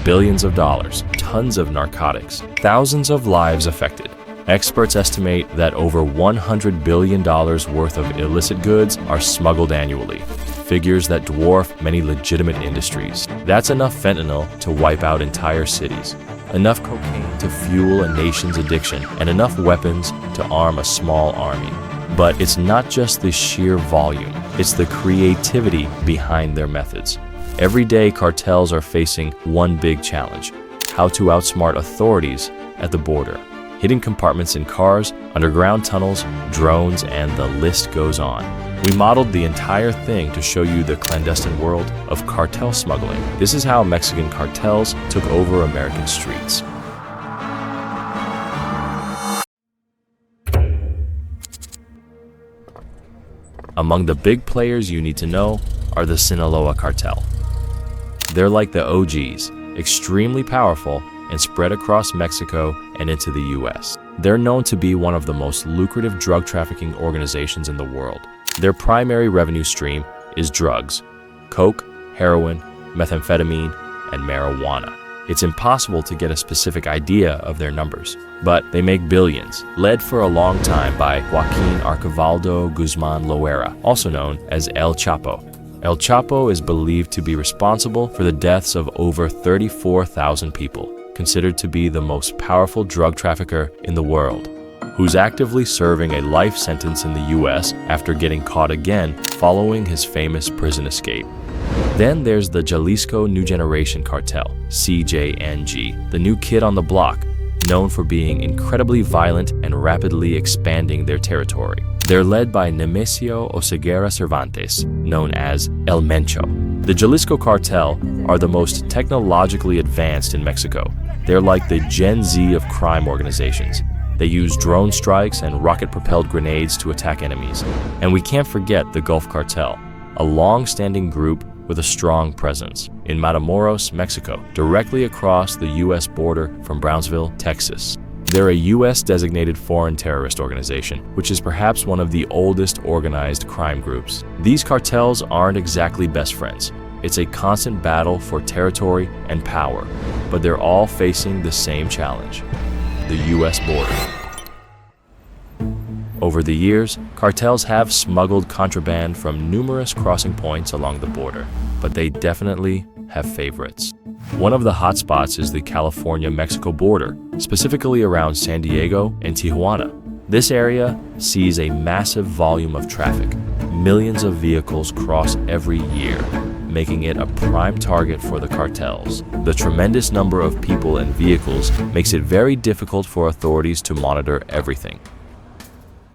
billions of dollars, tons of narcotics, thousands of lives affected. Experts estimate that over $100 billion worth of illicit goods are smuggled annually, figures that dwarf many legitimate industries. That's enough fentanyl to wipe out entire cities, enough cocaine to fuel a nation's addiction, and enough weapons to arm a small army. But it's not just the sheer volume, it's the creativity behind their methods. Every day, cartels are facing one big challenge: how to outsmart authorities at the border. Hidden compartments in cars, underground tunnels, drones, and the list goes on. We modeled the entire thing to show you the clandestine world of cartel smuggling. This is how Mexican cartels took over American streets. Among the big players you need to know are the Sinaloa cartel. They're like the OGs, extremely powerful and spread across Mexico and into the US. They're known to be one of the most lucrative drug trafficking organizations in the world. Their primary revenue stream is drugs: coke, heroin, methamphetamine, and marijuana. It's impossible to get a specific idea of their numbers, but they make billions, led for a long time by Joaquin Archibaldo Guzman Loera, also known as El Chapo. El Chapo is believed to be responsible for the deaths of over 34,000 people, considered to be the most powerful drug trafficker in the world, who's actively serving a life sentence in the US after getting caught again following his famous prison escape. Then there's the Jalisco New Generation Cartel, CJNG, the new kid on the block, known for being incredibly violent and rapidly expanding their territory. They're led by Nemesio Oseguera Cervantes, known as El Mencho. The Jalisco cartel are the most technologically advanced in Mexico. They're like the Gen Z of crime organizations. They use drone strikes and rocket-propelled grenades to attack enemies. And we can't forget the Gulf Cartel, a long-standing group with a strong presence in Matamoros, Mexico, directly across the U.S. border from Brownsville, Texas. They're a U.S.-designated foreign terrorist organization, which is perhaps one of the oldest organized crime groups. These cartels aren't exactly best friends. It's a constant battle for territory and power, but they're all facing the same challenge: the U.S. border. Over the years, cartels have smuggled contraband from numerous crossing points along the border, but they definitely have favorites. One of the hotspots is the California-Mexico border, specifically around San Diego and Tijuana. This area sees a massive volume of traffic. Millions of vehicles cross every year, making it a prime target for the cartels. The tremendous number of people and vehicles makes it very difficult for authorities to monitor everything.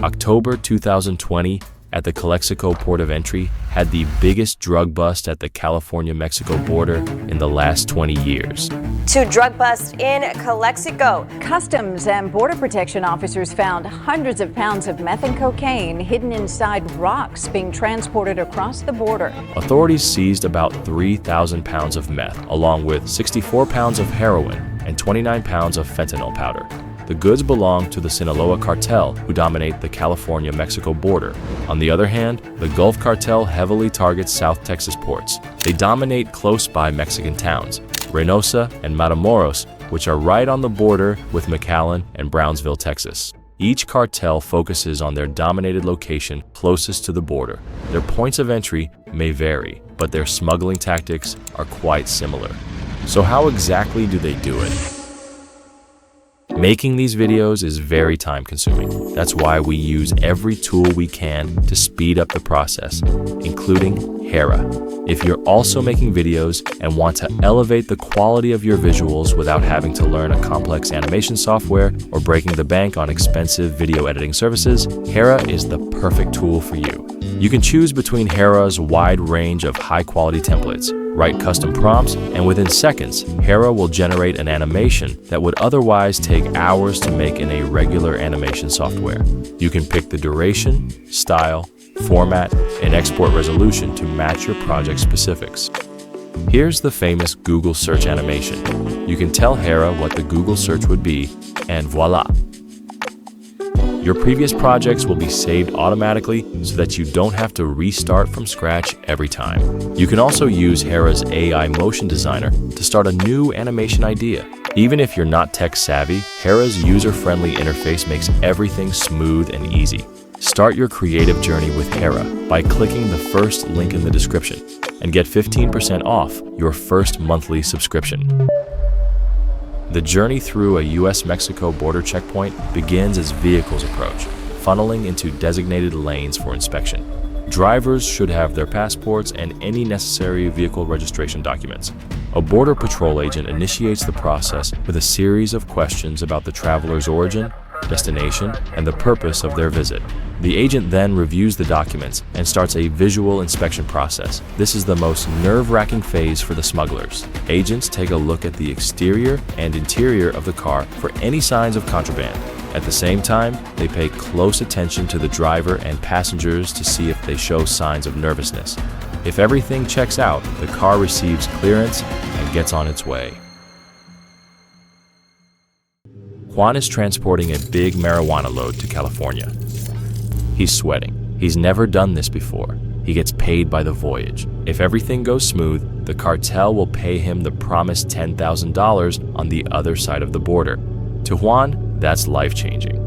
October 2020, at the Calexico port of entry, had the biggest drug bust at the California-Mexico border in the last 20 years. Two drug busts in Calexico. Customs and Border Protection officers found hundreds of pounds of meth and cocaine hidden inside rocks being transported across the border. Authorities seized about 3,000 pounds of meth, along with 64 pounds of heroin and 29 pounds of fentanyl powder. The goods belong to the Sinaloa cartel, who dominate the California-Mexico border. On the other hand, the Gulf cartel heavily targets South Texas ports. They dominate close-by Mexican towns, Reynosa and Matamoros, which are right on the border with McAllen and Brownsville, Texas. Each cartel focuses on their dominated location closest to the border. Their points of entry may vary, but their smuggling tactics are quite similar. So how exactly do they do it? Making these videos is very time-consuming. That's why we use every tool we can to speed up the process, including Hera. If you're also making videos and want to elevate the quality of your visuals without having to learn a complex animation software or breaking the bank on expensive video editing services, Hera is the perfect tool for you. You can choose between Hera's wide range of high-quality templates, write custom prompts, and within seconds, Hera will generate an animation that would otherwise take hours to make in a regular animation software. You can pick the duration, style, format, and export resolution to match your project specifics. Here's the famous Google search animation. You can tell Hera what the Google search would be, and voila! Your previous projects will be saved automatically so that you don't have to restart from scratch every time. You can also use Hera's AI Motion Designer to start a new animation idea. Even if you're not tech savvy, Hera's user-friendly interface makes everything smooth and easy. Start your creative journey with Hera by clicking the first link in the description and get 15% off your first monthly subscription. The journey through a US-Mexico border checkpoint begins as vehicles approach, funneling into designated lanes for inspection. Drivers should have their passports and any necessary vehicle registration documents. A Border Patrol agent initiates the process with a series of questions about the traveler's origin, destination, and the purpose of their visit. The agent then reviews the documents and starts a visual inspection process. This is the most nerve-wracking phase for the smugglers. Agents take a look at the exterior and interior of the car for any signs of contraband. At the same time, they pay close attention to the driver and passengers to see if they show signs of nervousness. If everything checks out, the car receives clearance and gets on its way. Juan is transporting a big marijuana load to California. He's sweating. He's never done this before. He gets paid by the voyage. If everything goes smooth, the cartel will pay him the promised $10,000 on the other side of the border. To Juan, that's life-changing.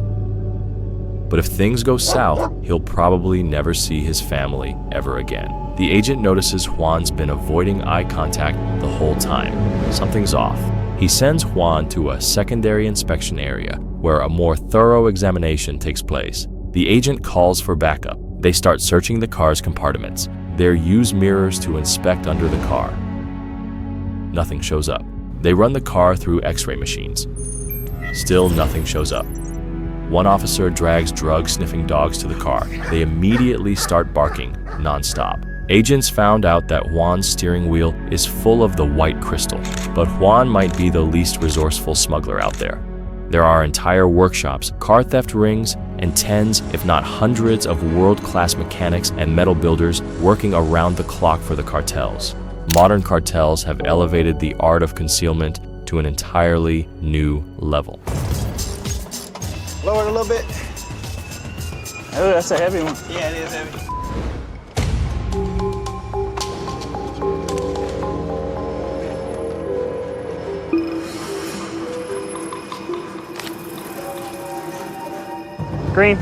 But if things go south, he'll probably never see his family ever again. The agent notices Juan's been avoiding eye contact the whole time. Something's off. He sends Juan to a secondary inspection area where a more thorough examination takes place. The agent calls for backup. They start searching the car's compartments. They use mirrors to inspect under the car. Nothing shows up. They run the car through X-ray machines. Still nothing shows up. One officer drags drug-sniffing dogs to the car. They immediately start barking non-stop. Agents found out that Juan's steering wheel is full of the white crystal, but Juan might be the least resourceful smuggler out there. There are entire workshops, car theft rings, and tens, if not hundreds, of world-class mechanics and metal builders working around the clock for the cartels. Modern cartels have elevated the art of concealment to an entirely new level. Lower it a little bit. Oh, that's a heavy one. Yeah, it is heavy. Green,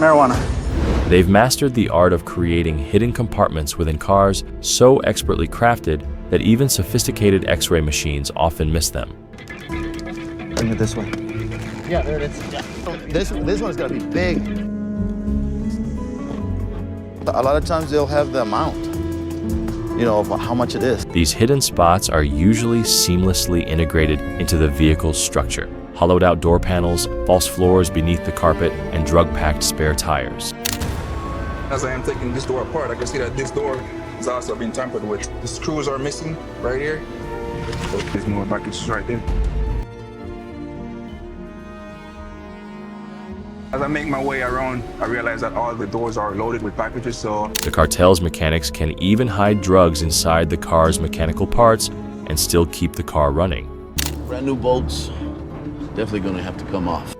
marijuana. They've mastered the art of creating hidden compartments within cars so expertly crafted that even sophisticated X-ray machines often miss them. Bring it this way. Yeah, there it is. Yeah. This one's gonna be big. A lot of times they'll have the amount, you know, of how much it is. These hidden spots are usually seamlessly integrated into the vehicle's structure. Hollowed out door panels, false floors beneath the carpet, and drug-packed spare tires. As I am taking this door apart, I can see that this door is also being tampered with. The screws are missing right here. So there's more packages right there. As I make my way around, I realize that all the doors are loaded with packages, so... The cartel's mechanics can even hide drugs inside the car's mechanical parts and still keep the car running. Brand new bolts, definitely gonna have to come off.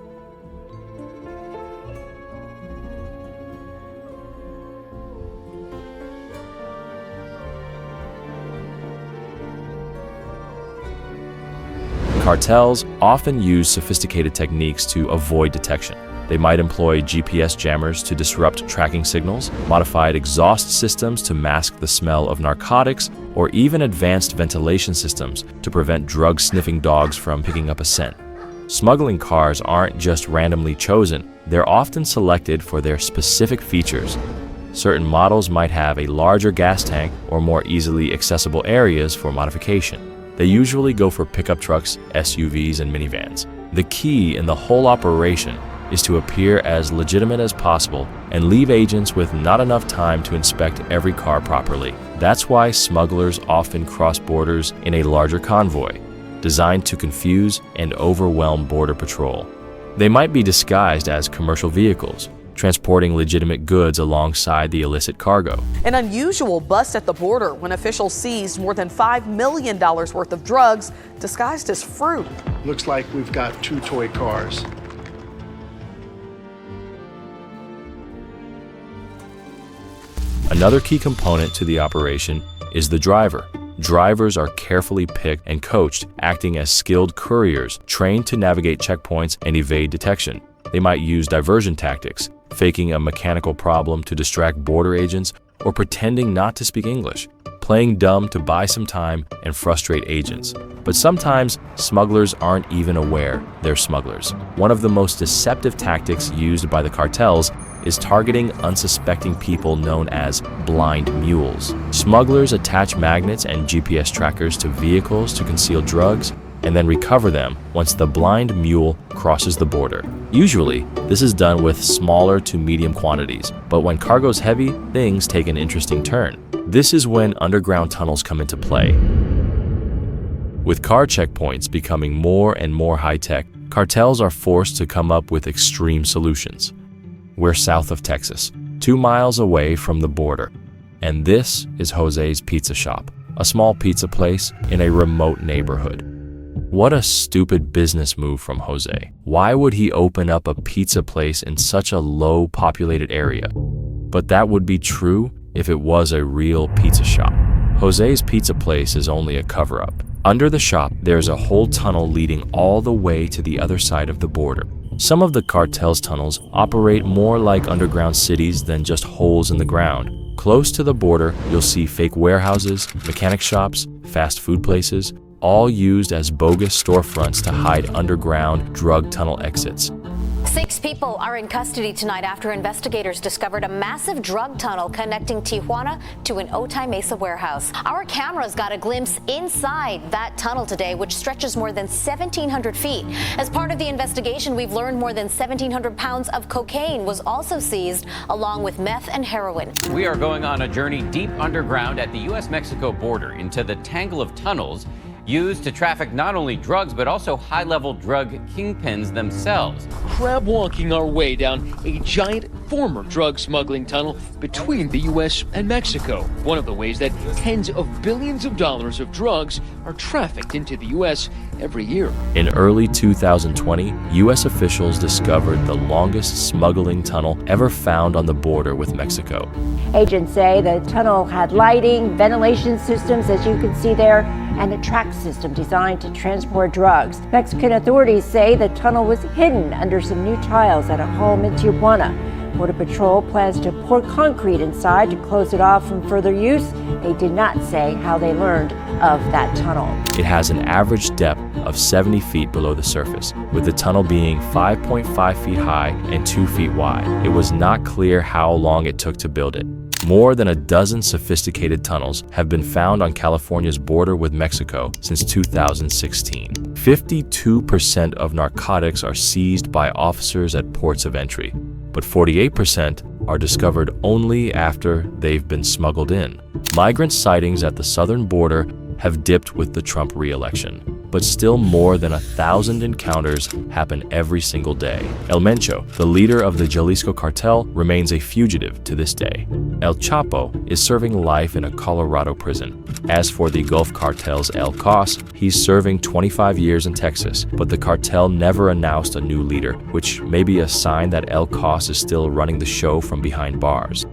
Cartels often use sophisticated techniques to avoid detection. They might employ GPS jammers to disrupt tracking signals, modified exhaust systems to mask the smell of narcotics, or even advanced ventilation systems to prevent drug-sniffing dogs from picking up a scent. Smuggling cars aren't just randomly chosen, they're often selected for their specific features. Certain models might have a larger gas tank or more easily accessible areas for modification. They usually go for pickup trucks, SUVs, and minivans. The key in the whole operation is to appear as legitimate as possible and leave agents with not enough time to inspect every car properly. That's why smugglers often cross borders in a larger convoy, designed to confuse and overwhelm Border Patrol. They might be disguised as commercial vehicles, transporting legitimate goods alongside the illicit cargo. An unusual bust at the border when officials seized more than $5 million worth of drugs disguised as fruit. Looks like we've got 2 toy cars. Another key component to the operation is the driver. Drivers are carefully picked and coached, acting as skilled couriers, trained to navigate checkpoints and evade detection. They might use diversion tactics, faking a mechanical problem to distract border agents, or pretending not to speak English, playing dumb to buy some time and frustrate agents. But sometimes, smugglers aren't even aware they're smugglers. One of the most deceptive tactics used by the cartels is targeting unsuspecting people known as blind mules. Smugglers attach magnets and GPS trackers to vehicles to conceal drugs and then recover them once the blind mule crosses the border. Usually, this is done with smaller to medium quantities, but when cargo's heavy, things take an interesting turn. This is when underground tunnels come into play. With car checkpoints becoming more and more high-tech, cartels are forced to come up with extreme solutions. We're south of Texas, 2 miles away from the border, and this is Jose's Pizza Shop, a small pizza place in a remote neighborhood. What a stupid business move from Jose. Why would he open up a pizza place in such a low-populated area? But that would be true if it was a real pizza shop. Jose's pizza place is only a cover-up. Under the shop, there's a whole tunnel leading all the way to the other side of the border. Some of the cartel's tunnels operate more like underground cities than just holes in the ground. Close to the border, you'll see fake warehouses, mechanic shops, fast food places, all used as bogus storefronts to hide underground drug tunnel exits. 6 people are in custody tonight after investigators discovered a massive drug tunnel connecting Tijuana to an Otay Mesa warehouse. Our cameras got a glimpse inside that tunnel today, which stretches more than 1,700 feet. As part of the investigation, we've learned more than 1,700 pounds of cocaine was also seized, along with meth and heroin. We are going on a journey deep underground at the U.S.-Mexico border into the tangle of tunnels used to traffic not only drugs, but also high-level drug kingpins themselves. Crab walking our way down a giant former drug smuggling tunnel between the U.S. and Mexico. One of the ways that tens of billions of dollars of drugs are trafficked into the U.S. every year. In early 2020, U.S. officials discovered the longest smuggling tunnel ever found on the border with Mexico. Agents say the tunnel had lighting, ventilation systems, as you can see there, and a track system designed to transport drugs. Mexican authorities say the tunnel was hidden under some new tiles at a home in Tijuana. Border Patrol plans to pour concrete inside to close it off from further use. They did not say how they learned of that tunnel. It has an average depth of 70 feet below the surface, with the tunnel being 5.5 feet high and 2 feet wide. It was not clear how long it took to build it. More than a dozen sophisticated tunnels have been found on California's border with Mexico since 2016. 52% of narcotics are seized by officers at ports of entry, but 48% are discovered only after they've been smuggled in. Migrant sightings at the southern border have dipped with the Trump re-election, but still more than 1,000 encounters happen every single day. El Mencho, the leader of the Jalisco cartel, remains a fugitive to this day. El Chapo is serving life in a Colorado prison. As for the Gulf cartel's El Cos, he's serving 25 years in Texas, but the cartel never announced a new leader, which may be a sign that El Cos is still running the show from behind bars.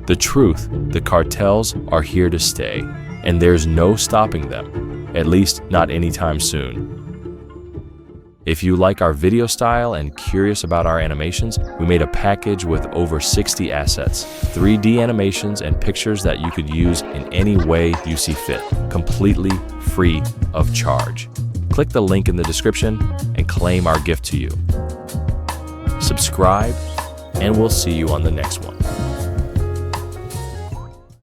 The truth, the cartels are here to stay, and there's no stopping them, at least not anytime soon. If you like our video style and curious about our animations, we made a package with over 60 assets, 3D animations and pictures that you could use in any way you see fit, completely free of charge. Click the link in the description and claim our gift to you. Subscribe, and we'll see you on the next one.